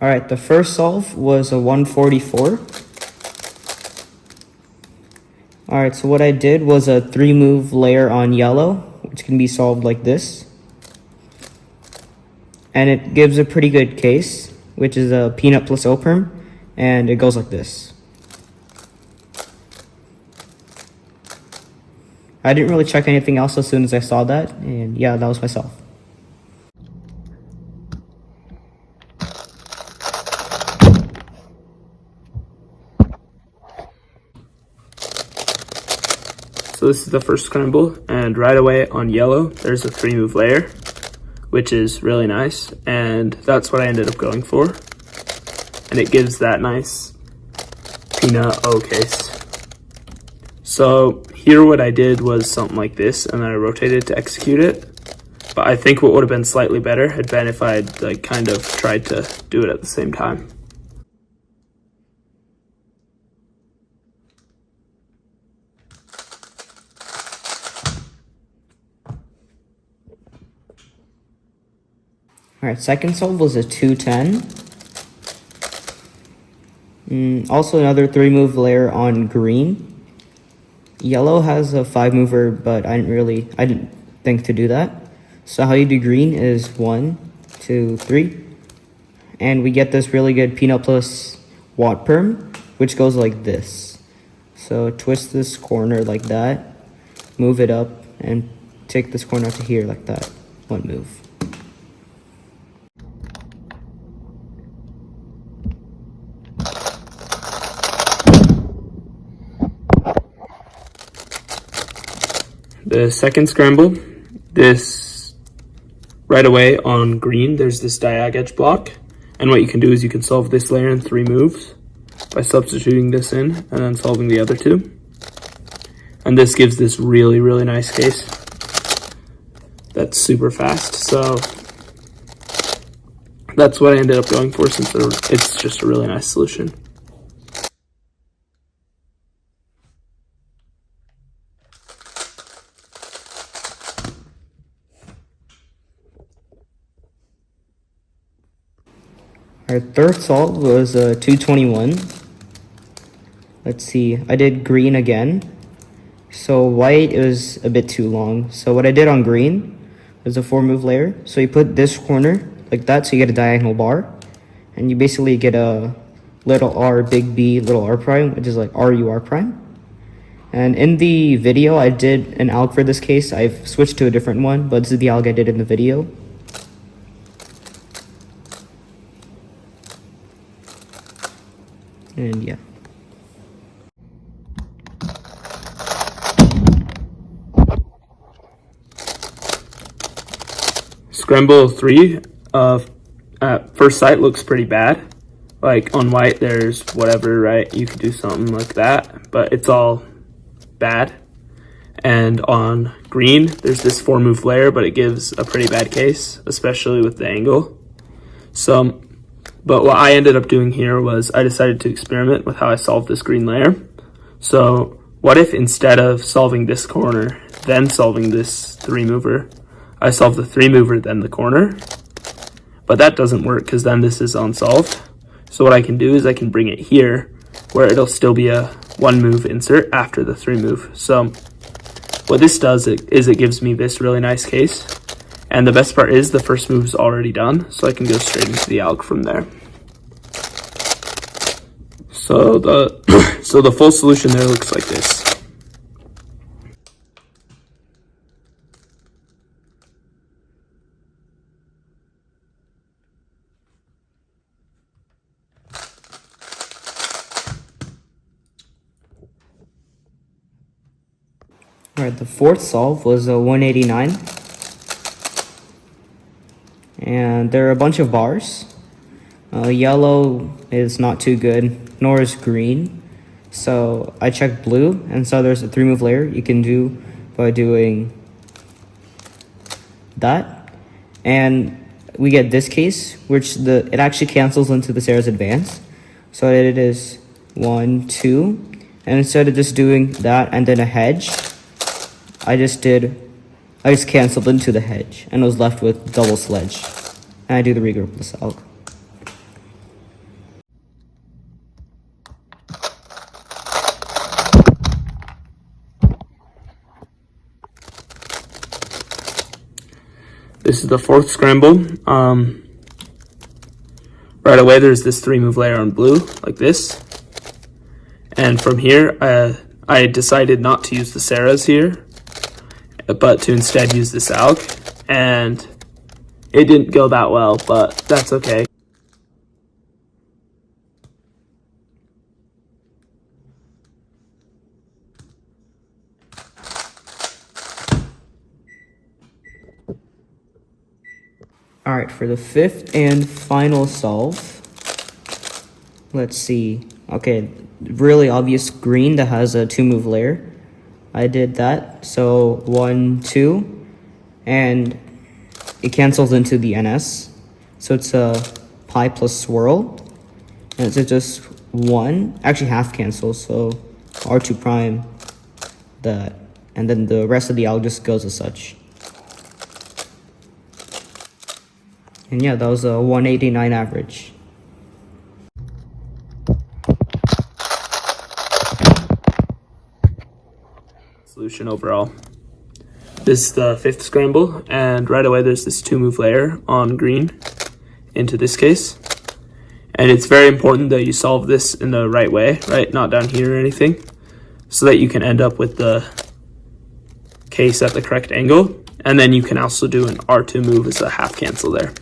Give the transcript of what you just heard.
All right, the first solve was a 144. All right, so what I did was a 3-move layer on yellow, which can be solved like this. And it gives a pretty good case, which is a peanut plus O-perm, and it goes like this. I didn't really check anything else as soon as I saw that, and yeah, that was my solve. So this is the first scramble, and right away on yellow, there's a 3-move layer, which is really nice, and that's what I ended up going for. And it gives that nice peanut O case. So here what I did was something like this, and then I rotated to execute it. But I think what would have been slightly better had been if I'd like kind of tried to do it at the same time. All right, second solve was a 210. Also another 3-move layer on green. Yellow has a 5-mover, but I didn't think to do that. So how you do green is 1, 2, 3. And we get this really good peanut plus watt perm, which goes like this. So twist this corner like that, move it up, and take this corner to here like that. 1 move. The second scramble, this right away on green, there's this diag edge block. And what you can do is you can solve this layer in 3 moves by substituting this in and then solving the other 2. And this gives this really, really nice case that's super fast. So that's what I ended up going for, since it's just a really nice solution. Our third solve was a 221. Let's see, I did green again. So white, it was a bit too long. So what I did on green was a 4-move layer. So you put this corner like that, so you get a diagonal bar. And you basically get a little r, big B, little r prime, which is like RUR prime. And in the video, I did an alg for this case. I've switched to a different one, but this is the alg I did in the video. And yeah. Scramble 3 at first sight looks pretty bad. Like on white, there's whatever, right? You could do something like that, but it's all bad. And on green, there's this 4-move layer, but it gives a pretty bad case, especially with the angle. But what I ended up doing here was I decided to experiment with how I solved this green layer. So what if instead of solving this corner, then solving this 3-mover, I solve the 3-mover, then the corner? But that doesn't work because then this is unsolved. So what I can do is I can bring it here where it'll still be a 1-move insert after the 3-move. So what this does is it gives me this really nice case. And the best part is the first move's already done, so I can go straight into the alg from there. So the full solution there looks like this. All right, the fourth solve was a 189. And there are a bunch of bars. Yellow is not too good, nor is green. So I checked blue, and so there's a 3-move layer you can do by doing that. And we get this case, which it actually cancels into the Sarah's advance. So what I did is 1, 2, and instead of just doing that and then a hedge, I just canceled into the hedge and was left with double sledge. And I do the regroup plus alg. This is the fourth scramble. Right away, there's this 3-move layer on blue, like this. And from here, I decided not to use the Sarahs here, but to instead use this Alg. And it didn't go that well, but that's okay. All right, for the fifth and final solve, let's see. Okay, really obvious green that has a 2-move layer. I did that, so 1, 2, and it cancels into the NS. So it's a pi plus swirl, and it's just 1, actually half cancel, so R2 prime, that, and then the rest of the Alg just goes as such. And yeah, that was a 189 average. Solution overall. This is the fifth scramble, and right away there's this 2-move layer on green into this case. And it's very important that you solve this in the right way, right? Not down here or anything, so that you can end up with the case at the correct angle. And then you can also do an R2 move as a half cancel there.